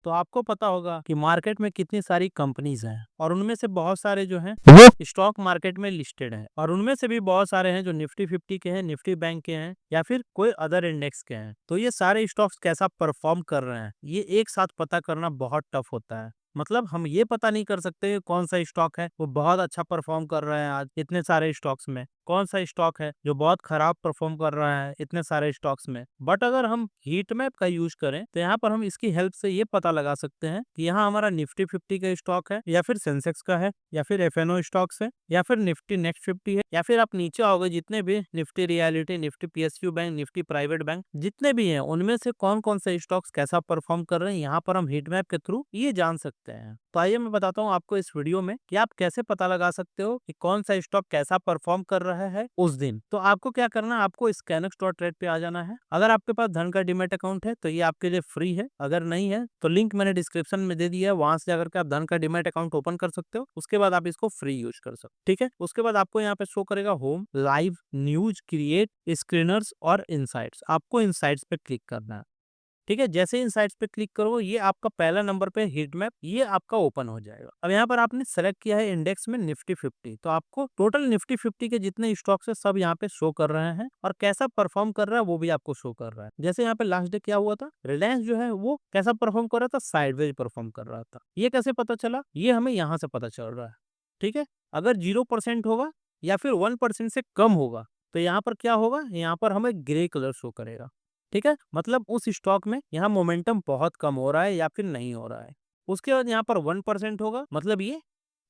तो आपको पता होगा कि मार्केट में कितनी सारी कंपनीज हैं और उनमें से बहुत सारे जो हैं वो स्टॉक मार्केट में लिस्टेड हैं और उनमें से भी बहुत सारे हैं जो निफ्टी 50 के हैं, निफ्टी बैंक के हैं या फिर कोई अदर इंडेक्स के हैं। तो ये सारे स्टॉक्स कैसा परफॉर्म कर रहे हैं ये एक साथ पता करना बहुत टफ होता है। मतलब हम ये पता नहीं कर सकते कि कौन सा स्टॉक है वो बहुत अच्छा परफॉर्म कर रहा है आज इतने सारे स्टॉक्स में, कौन सा स्टॉक है जो बहुत खराब परफॉर्म कर रहा है इतने सारे स्टॉक्स में। बट अगर हम हीट मैप का यूज करें तो यहाँ पर हम इसकी हेल्प से ये पता लगा सकते हैं कि यहाँ हमारा निफ्टी 50 का स्टॉक है या फिर सेंसेक्स का है या फिर एफएनओ स्टॉक्स है या फिर निफ्टी नेक्स्ट 50 है या फिर आप नीचे आओगे जितने भी Nifty reality, Nifty PSU bank, Nifty private bank जितने भी हैं उनमें से कौन कौन से स्टॉक्स कैसा परफॉर्म कर रहे हैं यहाँ पर हम हीट मैप के थ्रू ये जान सकते हैं। तो आइए मैं बताता हूँ आपको इस वीडियो में कि आप कैसे पता लगा सकते हो कि कौन सा स्टॉक कैसा परफॉर्म कर रहा है उस दिन। तो आपको क्या करना है, आपको scanx.trade पे आ जाना है। अगर आपके पास धन का डीमैट अकाउंट है तो ये आपके लिए फ्री है, अगर नहीं है तो लिंक मैंने डिस्क्रिप्शन में दे दिया है, वहां से जाकर के आप धन का डीमैट अकाउंट ओपन कर सकते हो। उसके बाद आप इसको फ्री यूज कर सकते हो, ठीक है। उसके बाद आपको यहाँ पे शो करेगा home, live, news, create, screeners और इनसाइट्स। आपको इनसाइट्स पे क्लिक करना है, ठीक है। जैसे इनसाइट्स पे क्लिक करो ये आपका पहला नंबर पे हीट मैप ये आपका ओपन हो जाएगा। अब यहाँ पर आपने सेलेक्ट किया है इंडेक्स में निफ्टी 50, तो आपको टोटल निफ्टी 50 के जितने स्टॉक्स है सब यहाँ पे शो कर रहे हैं और कैसा परफॉर्म कर रहा है वो भी आपको शो कर रहा है। जैसे यहाँ पे लास्ट डे क्या हुआ था, रिलायंस जो है वो कैसा परफॉर्म कर रहा था, साइडवेज परफॉर्म कर रहा था। ये कैसे पता चला, ये हमें यहाँ से पता चल रहा है, ठीक है। अगर 0% होगा या फिर 1% से कम होगा तो यहाँ पर क्या होगा, यहाँ पर हमें ग्रे कलर शो करेगा, ठीक है। मतलब उस स्टॉक में यहाँ मोमेंटम बहुत कम हो रहा है या फिर नहीं हो रहा है। उसके बाद यहाँ पर 1% होगा मतलब ये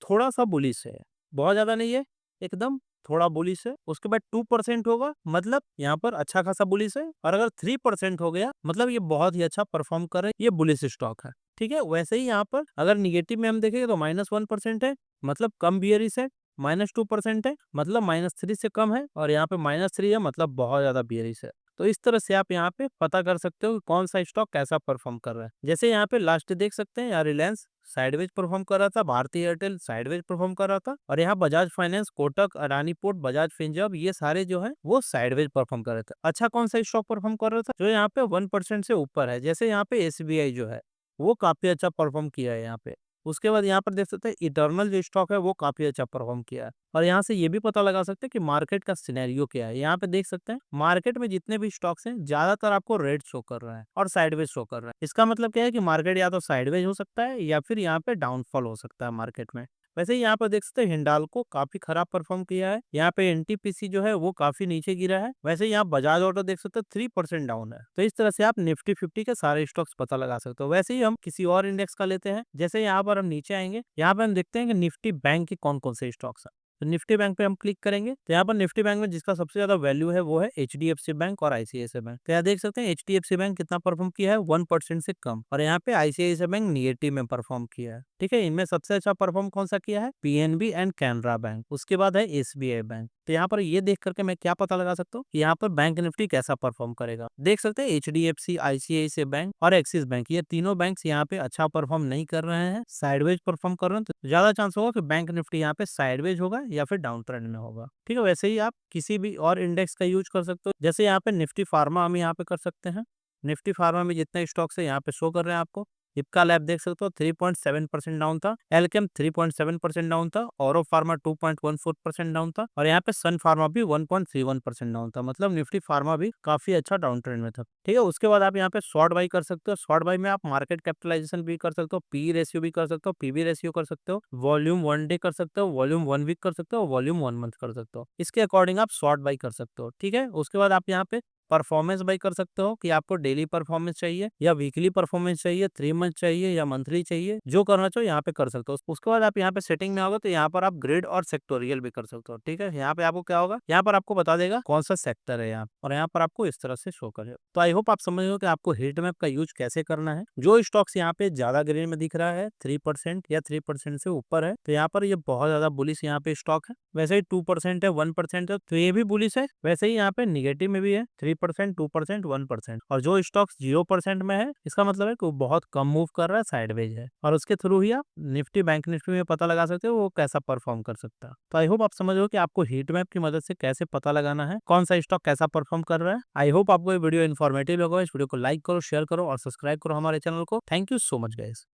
थोड़ा सा बुलिश है, बहुत ज्यादा नहीं है, एकदम थोड़ा बुलिश है। उसके बाद 2% होगा मतलब यहाँ पर अच्छा खासा बुलिश है। और अगर 3% हो गया मतलब ये बहुत ही अच्छा परफॉर्म कर रहे हैं, ये बुलिश स्टॉक है, ठीक है। वैसे ही यहाँ पर अगर निगेटिव में हम देखेंगे तो -1% है मतलब कम बियरिश है, -2% है मतलब -3 से कम है और यहाँ पे -3 है मतलब बहुत ज्यादा बियरिश है। तो इस तरह से आप यहाँ पे पता कर सकते हो कि कौन सा स्टॉक कैसा परफॉर्म कर रहा है। जैसे यहाँ पे लास्ट देख सकते हैं, यहाँ रिलायंस साइडवेज परफॉर्म कर रहा था, भारतीय एयरटेल साइडवेज परफॉर्म कर रहा था और यहाँ बजाज फाइनेंस, कोटक, अडानी पोर्ट, बजाज फिनजर्व ये सारे जो है वो साइडवेज परफॉर्म कर रहे थे। अच्छा कौन सा स्टॉक परफॉर्म कर रहा था जो यहाँ पे 1% से ऊपर है, जैसे यहाँ पे एसबीआई जो है वो काफी अच्छा परफॉर्म किया है यहाँ पे। उसके बाद यहाँ पर देख सकते हैं इटर्नल जो स्टॉक है वो काफी अच्छा परफॉर्म किया है। और यहाँ से ये भी पता लगा सकते हैं कि मार्केट का सिनेरियो क्या है। यहाँ पे देख सकते हैं मार्केट में जितने भी स्टॉक्स हैं ज्यादातर आपको रेड शो कर रहा है और साइडवेज शो कर रहा है। इसका मतलब क्या है कि मार्केट या तो साइडवेज हो सकता है या फिर यहाँ पे डाउनफॉल हो सकता है मार्केट में। वैसे ही यहाँ पर देख सकते हैं हिंडाल्को काफी खराब परफॉर्म किया है, यहाँ पे एनटीपीसी जो है वो काफी नीचे गिरा है। वैसे यहाँ बजाज ऑटो देख सकते हैं 3% डाउन है। तो इस तरह से आप निफ्टी 50 के सारे स्टॉक्स पता लगा सकते हो। वैसे ही हम किसी और इंडेक्स का लेते हैं, जैसे यहाँ पर हम नीचे आएंगे, यहाँ पे हम देखते हैं कि निफ्टी बैंक के कौन कौन से स्टॉक्स है। तो निफ्टी बैंक पे हम क्लिक करेंगे तो यहाँ पर निफ्टी बैंक में जिसका सबसे ज्यादा वैल्यू है वो है एचडीएफसी बैंक और आईसीआईसीआई बैंक। तो यहाँ देख सकते हैं एचडीएफसी बैंक कितना परफॉर्म किया है, 1% से कम, और यहाँ पे आईसीआईसीआई बैंक निगेटिव में परफॉर्म किया है, ठीक है। इनमें सबसे अच्छा परफॉर्म कौन सा किया है, पीएनबी एंड कैनरा बैंक, उसके बाद है एसबीआई बैंक। तो यहाँ पर ये देख करके मैं क्या पता लगा सकता हूँ कि यहाँ पर बैंक निफ्टी कैसा परफॉर्म करेगा। देख सकते हैं एचडीएफसी, आईसीआईसीआई बैंक और एक्सिस बैंक ये तीनों बैंक्स यहाँ पे अच्छा परफॉर्म नहीं कर रहे हैं, साइडवेज परफॉर्म कर रहे हैं। तो ज्यादा चांस होगा कि बैंक निफ्टी यहाँ पे साइडवेज होगा या फिर डाउन ट्रेंड में होगा, ठीक है। वैसे ही आप किसी भी और इंडेक्स का यूज कर सकते हो, जैसे यहाँ पे निफ्टी फार्मा हम यहाँ पे कर सकते हैं। निफ्टी फार्मा में जितने स्टॉक्स है यहाँ पे शो कर रहे हैं आपको। इप्का लैब देख सकते हो 3.7% डाउन था, एल्केम 3.7% डाउन था, औरो फार्मा 2.14% डाउन था और यहाँ पे सन फार्मा भी 1.31% डाउन था। मतलब निफ्टी फार्मा भी काफी अच्छा डाउन ट्रेंड में था, ठीक है। उसके बाद आप यहाँ पे शॉर्ट बाई कर सकते हो। शॉर्ट बाई में आप मार्केट कैपिटलाइजेशन भी कर सकते हो, पी रेशियो भी कर सकते हो, पीबी रेशियो कर सकते हो, वॉल्यूम 1 डे कर सकते हो, वॉल्यूम 1 वीक कर सकते हो, वॉल्यूम 1 मंथ कर सकते हो। इसके अकॉर्डिंग आप शॉर्ट बाई कर सकते हो, ठीक है। उसके बाद आप यहाँ पे परफॉर्मेंस बाई कर सकते हो कि आपको डेली परफॉर्मेंस चाहिए या वीकली परफॉर्मेंस चाहिए, 3 मंथ चाहिए या मंथली चाहिए, जो करना चाहो यहाँ पे कर सकते हो। उसके बाद आप यहाँ पे सेटिंग में आओगे तो यहाँ पर आप ग्रिड और सेक्टोरियल भी कर सकते हो, ठीक है। यहाँ पे आपको क्या होगा, यहाँ पर आपको बता देगा कौन सा सेक्टर है यहाँ, और यहाँ पर आपको इस तरह से शो करेगा। तो आई होप आप समझ हो कि आपको हीट मैप का यूज कैसे करना है। जो स्टॉक्स यहाँ पे ज्यादा ग्रीन में दिख रहा है 3% या 3% से ऊपर है तो यहाँ पर ये बहुत ज्यादा बुलिश यहाँ पे स्टॉक है। वैसे ही 2% है, 1% है तो ये भी बुलिश है। वैसे ही यहाँ पे निगेटिव में भी है, 3%, 2%, 1%। और जो स्टॉक्स 0% में है, इसका मतलब है कि वो बहुत कम मूव कर रहा है, साइडवेज है, और उसके थ्रू ही आप निफ्टी बैंक निफ्टी में पता लगा सकते हो वो कैसा परफॉर्म कर सकता है। तो आई होप आप समझ हो कि आपको हीट मैप की मदद से कैसे पता लगाना है कौन सा स्टॉक कैसा परफॉर्म कर रहा है। आई होप आपको ये वीडियो इन्फॉर्मेटिव लगा। इस वीडियो को लाइक करो, शेयर करो और सब्सक्राइब करो हमारे चैनल को। Thank you so much guys.